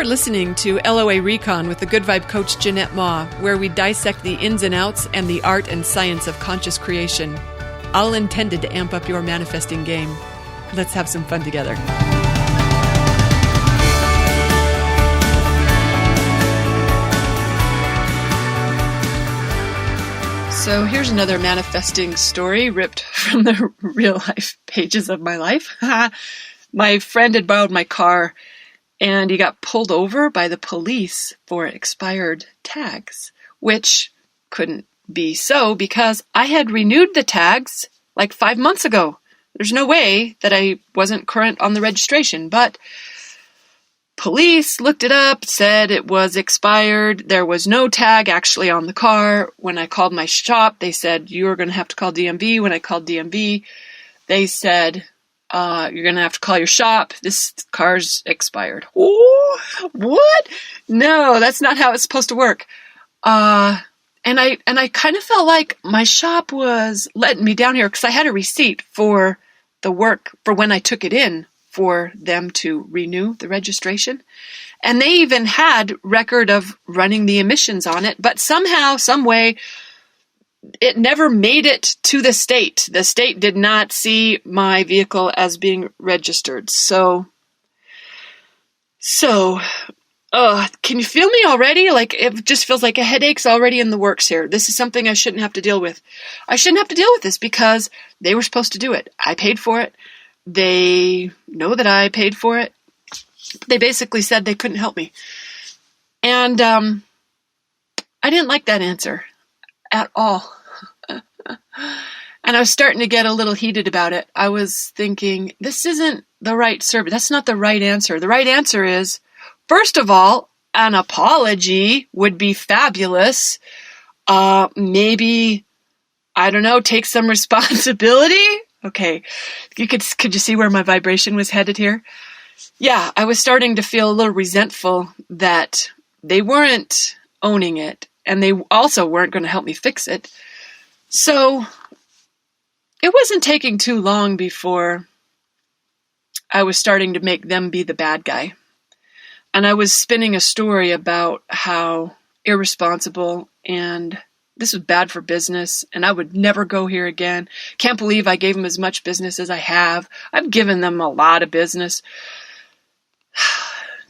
listening to LOA Recon with the Good Vibe Coach Jeanette Ma, where we dissect the ins and outs and the art and science of conscious creation, all intended to amp up your manifesting game. Let's have some fun together. So here's another manifesting story ripped from the real life pages of my life. My friend had borrowed my car and he got pulled over by the police for expired tags, which couldn't be so because I had renewed the tags like 5 months ago. There's no way that I wasn't current on the registration, but police looked it up, said it was expired. There was no tag actually on the car. When I called my shop, they said, you were going to have to call DMV. When I called DMV, they said, you're going to have to call your shop. This car's expired. Oh, what? No, that's not how it's supposed to work. And I kind of felt like my shop was letting me down here because I had a receipt for the work for when I took it in for them to renew the registration. And they even had record of running the emissions on it, but somehow, some way, it never made it to the state. The state did not see my vehicle as being registered. So, can you feel me already? Like, it just feels like a headache's already in the works here. This is something I shouldn't have to deal with. I shouldn't have to deal with this because they were supposed to do it. I paid for it. They know that I paid for it. They basically said they couldn't help me. And I didn't like that answer at all. And I was starting to get a little heated about it. I was thinking, this isn't the right service. That's not the right answer. The right answer is, first of all, an apology would be fabulous. Maybe, I don't know, take some responsibility. Okay, could you see where my vibration was headed here? Yeah, I was starting to feel a little resentful that they weren't owning it, and they also weren't going to help me fix it. So it wasn't taking too long before I was starting to make them be the bad guy. And I was spinning a story about how irresponsible and this was bad for business, and I would never go here again. Can't believe I gave them as much business as I have. I've given them a lot of business.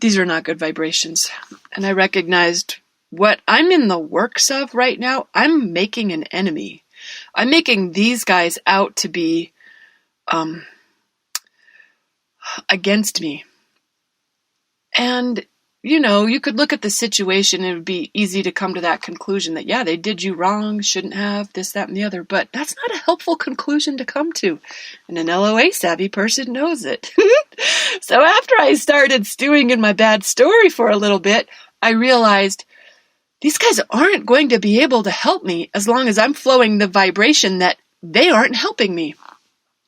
These are not good vibrations. And I recognized what I'm in the works of right now. I'm making an enemy. I'm making these guys out to be against me. And you know, you could look at the situation and it would be easy to come to that conclusion that, yeah, they did you wrong, shouldn't have, this, that, and the other. But that's not a helpful conclusion to come to. And an LOA savvy person knows it. So after I started stewing in my bad story for a little bit, I realized these guys aren't going to be able to help me as long as I'm flowing the vibration that they aren't helping me.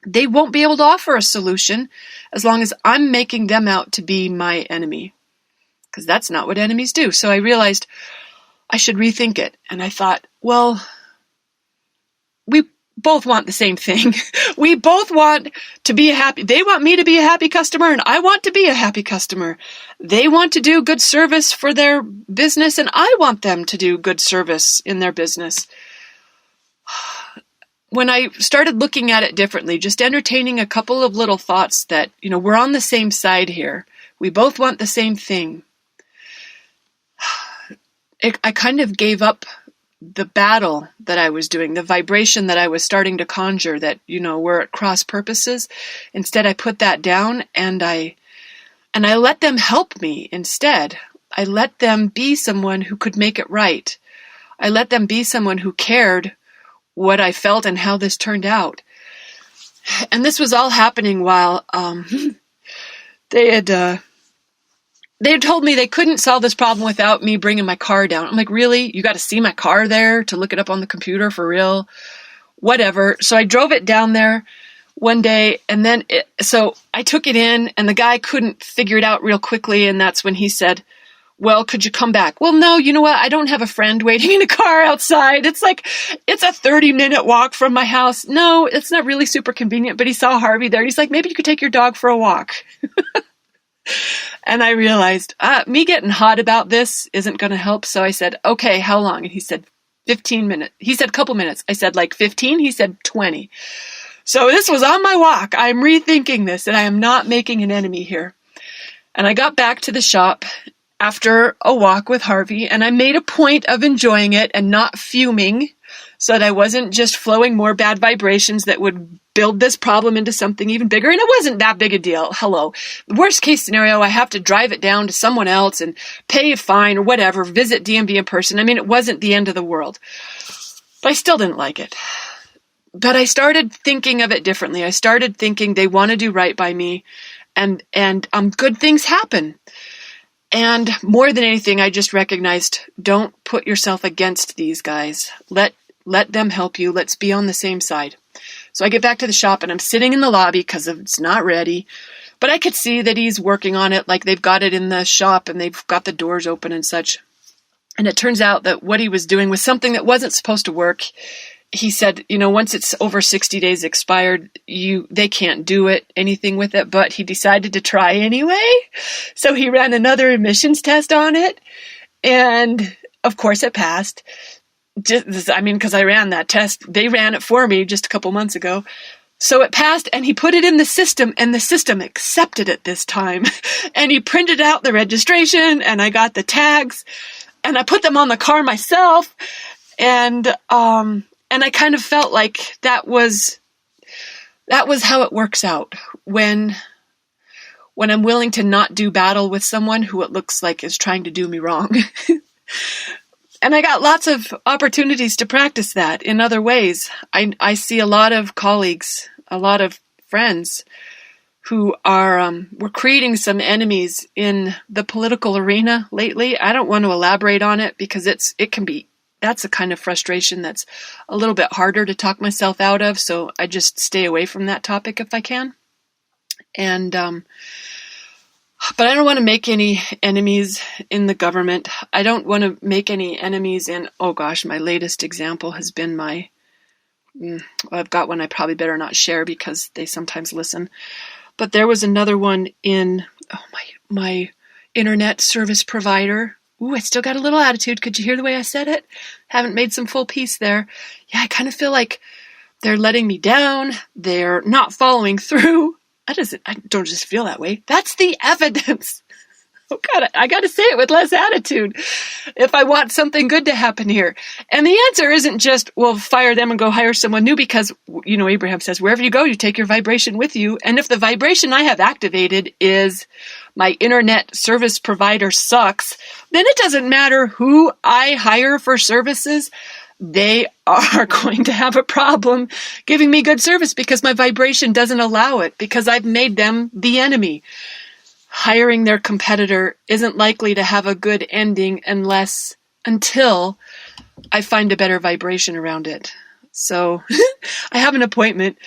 They won't be able to offer a solution as long as I'm making them out to be my enemy. Because that's not what enemies do. So I realized I should rethink it. And I thought, well, we both want the same thing. We both want to be they want me to be a happy customer, and I want to be a happy customer. They want to do good service for their business, and I want them to do good service in their business. When I started looking at it differently, just entertaining a couple of little thoughts that, you know, we're on the same side here. We both want the same thing. I kind of gave up the battle that I was doing, the vibration that I was starting to conjure that, you know, were at cross purposes. Instead, I put that down and I let them help me instead. I let them be someone who could make it right. I let them be someone who cared what I felt and how this turned out. And this was all happening while they had told me they couldn't solve this problem without me bringing my car down. I'm like, really? You got to see my car there to look it up on the computer for real? Whatever. So I drove it down there one day, and then so I took it in, and the guy couldn't figure it out real quickly, and that's when he said, well, could you come back? Well, no, you know what? I don't have a friend waiting in a car outside. It's a 30-minute walk from my house. No, it's not really super convenient, but he saw Harvey there. He's like, maybe you could take your dog for a walk. And I realized, me getting hot about this isn't going to help. So I said, okay, how long? And he said, 15 minutes. He said, couple minutes. I said, like 15? He said, 20. So this was on my walk. I'm rethinking this, and I am not making an enemy here. And I got back to the shop after a walk with Harvey, and I made a point of enjoying it and not fuming so that I wasn't just flowing more bad vibrations that would build this problem into something even bigger. And it wasn't that big a deal. Hello. Worst case scenario, I have to drive it down to someone else and pay a fine or whatever, visit DMV in person. I mean, it wasn't the end of the world. But I still didn't like it. But I started thinking of it differently. I started thinking they want to do right by me, and good things happen. And more than anything, I just recognized, don't put yourself against these guys. Let them help you. Let's be on the same side. So I get back to the shop, and I'm sitting in the lobby because it's not ready. But I could see that he's working on it, like they've got it in the shop and they've got the doors open and such. And it turns out that what he was doing was something that wasn't supposed to work. He said, once it's over 60 days expired, they can't do anything with it, but he decided to try anyway. So he ran another emissions test on it. And of course it passed. Because I ran that test. They ran it for me just a couple months ago. So it passed, and he put it in the system, and the system accepted it this time. And he printed out the registration, and I got the tags, and I put them on the car myself. And I kind of felt like that was how it works out when I'm willing to not do battle with someone who it looks like is trying to do me wrong. And I got lots of opportunities to practice that in other ways. I see a lot of colleagues, a lot of friends who we're creating some enemies in the political arena lately. I don't want to elaborate on it because that's a kind of frustration that's a little bit harder to talk myself out of. So I just stay away from that topic if I can. But I don't want to make any enemies in the government. I don't want to make any enemies in, my latest example has been I've got one I probably better not share because they sometimes listen. But there was another one in my internet service provider. Ooh, I still got a little attitude. Could you hear the way I said it? Haven't made some full peace there. Yeah, I kind of feel like they're letting me down. They're not following through. I don't just feel that way. That's the evidence. Oh God, I got to say it with less attitude if I want something good to happen here. And the answer isn't just, fire them and go hire someone new because, Abraham says, wherever you go, you take your vibration with you. And if the vibration I have activated is my internet service provider sucks, then it doesn't matter who I hire for services. They are going to have a problem giving me good service because my vibration doesn't allow it, because I've made them the enemy. Hiring their competitor isn't likely to have a good ending until I find a better vibration around it. So I have an appointment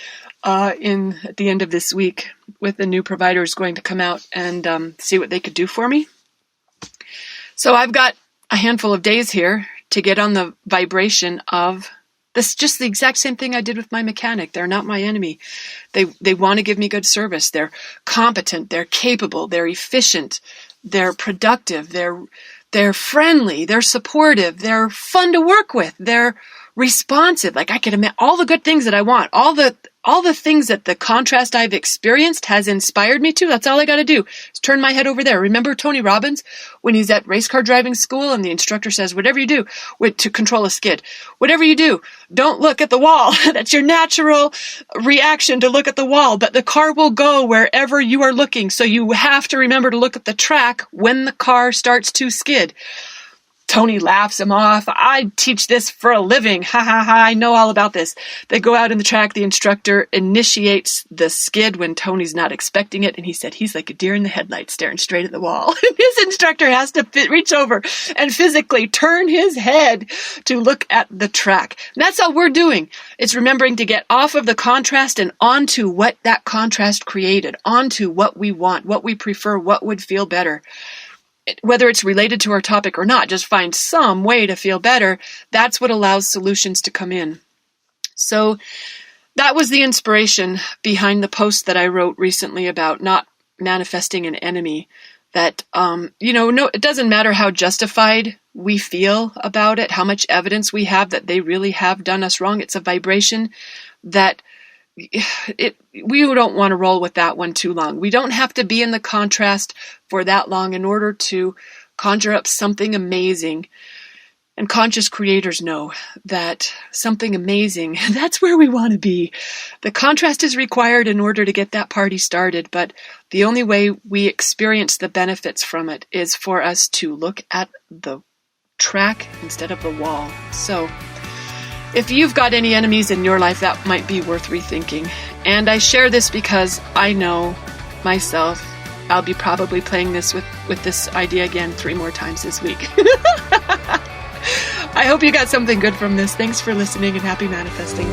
at the end of this week with the new provider who's going to come out and see what they could do for me. So I've got a handful of days here to get on the vibration of this, just the exact same thing I did with my mechanic. They're not my enemy. They want to give me good service. They're competent. They're capable. They're efficient. They're productive. They're friendly. They're supportive. They're fun to work with. They're responsive. Like I can admit all the good things that I want, all the things that the contrast I've experienced has inspired me to. That's all I got to do is turn my head over there. Remember Tony Robbins when he's at race car driving school and the instructor says, whatever you do to control a skid, whatever you do, don't look at the wall. That's your natural reaction to look at the wall, but the car will go wherever you are looking. So you have to remember to look at the track when the car starts to skid. Tony laughs him off. I teach this for a living. Ha ha ha. I know all about this. They go out in the track. The instructor initiates the skid when Tony's not expecting it. And he said, he's like a deer in the headlights staring straight at the wall. And his instructor has to reach over and physically turn his head to look at the track. And that's all we're doing. It's remembering to get off of the contrast and onto what that contrast created, onto what we want, what we prefer, what would feel better. Whether it's related to our topic or not, just find some way to feel better. That's what allows solutions to come in. So that was the inspiration behind the post that I wrote recently about not manifesting an enemy that, no, it doesn't matter how justified we feel about it, how much evidence we have that they really have done us wrong. It's a vibration that we don't want to roll with that one too long. We don't have to be in the contrast for that long in order to conjure up something amazing. And conscious creators know that something amazing, that's where we want to be. The contrast is required in order to get that party started, but the only way we experience the benefits from it is for us to look at the track instead of the wall. So, if you've got any enemies in your life, that might be worth rethinking. And I share this because I know myself, I'll be probably playing this with this idea again 3 more times this week. I hope you got something good from this. Thanks for listening and happy manifesting.